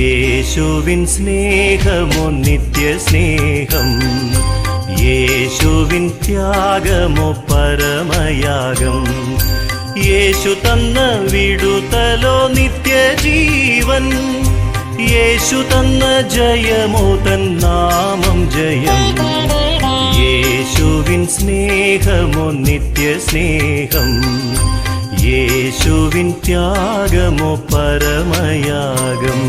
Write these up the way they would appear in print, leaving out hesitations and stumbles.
യേശുവിൻ സ്നേഹമോ നിത്യസ്നേഹം, യേശുവിൻ ത്യാഗമോ പരമയാഗം. യേശു തന്ന വിടുതലോ നിത്യജീവൻ, യേശു തന്ന ജയമോ തൻ നാമം ജയം. യേശുവിൻ സ്നേഹമോ നിത്യസ്നേഹം, യേശുവിൻ ത്യാഗമോ പരമയാഗം.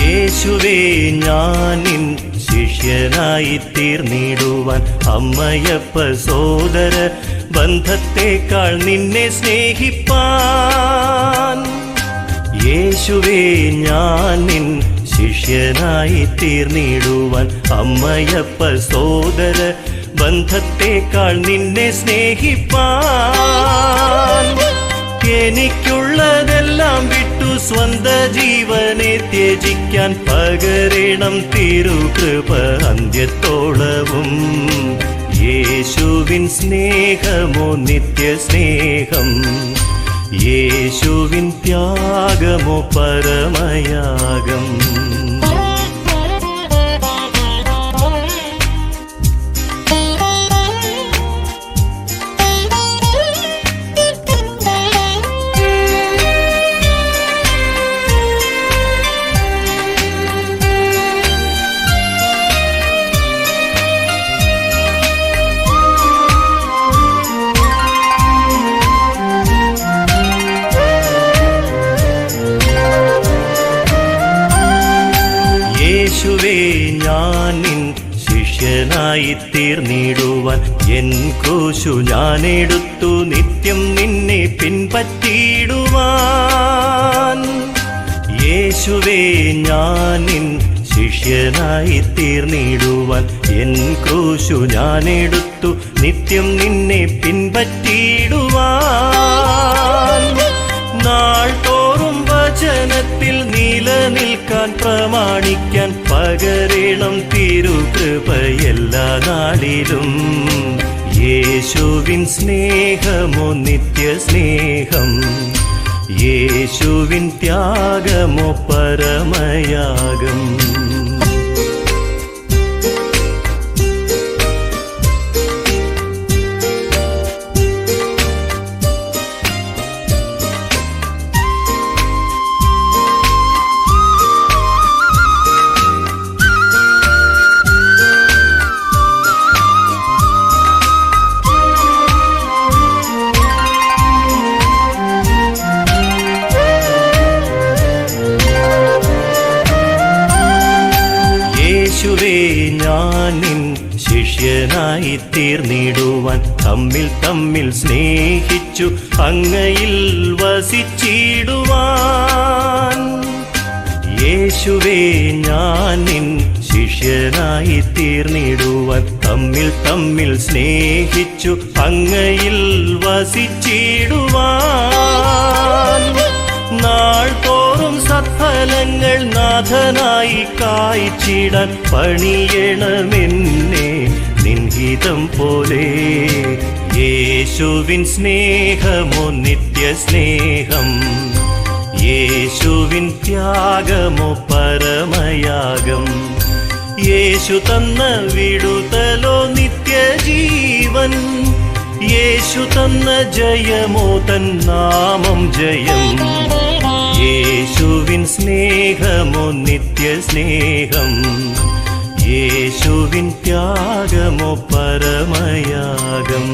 യേശുവേ ഞാനിൻ ശിഷ്യനായി തീർന്നിടുവാൻ, അമ്മയപ്പ സോദര ബന്ധത്തെക്കാൾ നിന്നെ സ്നേഹിപ്പാൻ. യേശുവേ ഞാനിൻ ശിഷ്യനായി തീർന്നിടുവാൻ, അമ്മയപ്പ സോദര ബന്ധത്തെക്കാൾ നിന്നെ സ്നേഹിപ്പാൻ. എനിക്കുള്ളതെല്ലാം വിട്ടു സ്വന്ത ജീവനെ ത്യജിക്കാൻ പകരണം തിരുകൃപ അന്ത്യത്തോളവും. യേശുവിൻ സ്നേഹമോ നിത്യസ്നേഹം, യേശുവിൻ ത്യാഗമോ പരമയാഗം. യേശുവേ ഞാനിൻ ശിഷ്യനായി തീർന്നിടുവാൻ, എൻ ക്രൂശു ഞാനെടുത്തു നിത്യം നിന്നെ പിൻപറ്റിയിടുവാൻ. യേശുവേ ഞാനിൻ ശിഷ്യനായി തീർന്നിടുവാൻ, എൻ ക്രൂശു ഞാനെടുത്തു നിത്യം നിന്നെ പിൻപറ്റിയിടുവാൻ. നാൾ തോറും വചനത്തിൽ നിലനിൽക്കാൻ പ്രമാണിക്കാൻ പകരണം തിരുകൃപ എല്ലാ നാളിലും. യേശുവിൻ സ്നേഹമോ നിത്യസ്നേഹം, യേശുവിൻ ത്യാഗമോ പരമയാഗം. യേശുവേ ഞാനിൻ ശിഷ്യനായി തീർന്നിടുവാൻ, തമ്മിൽ തമ്മിൽ സ്നേഹിച്ചു അങ്ങയിൽ വസിച്ചിടുവാൻ. യേശുവേ ഞാനിൻ ശിഷ്യനായി തീർന്നിടുവാൻ, തമ്മിൽ തമ്മിൽ സ്നേഹിച്ചു അങ്ങയിൽ വസിച്ചിടുവാൻ. നാൾ തോറും സത്ഫലങ്ങൾ നാഥനായി കായ്ച്ചിടാൻ പണിയണമെന്നെ നിൻഹിതം പോലെ. യേശുവിൻ സ്നേഹമോ നിത്യസ്നേഹം, യേശുവിൻ ത്യാഗമോ പരമയാഗം. യേശു തന്ന വിടുതലോ നിത്യജീവൻ, യേശു തന്ന ജയമോ തൻ നാമം ജയം. യേശുവിൻ സ്നേഹമോ നിത്യസ്നേഹം, യേശുവിൻ ത്യാഗമോ പരമയാഗം.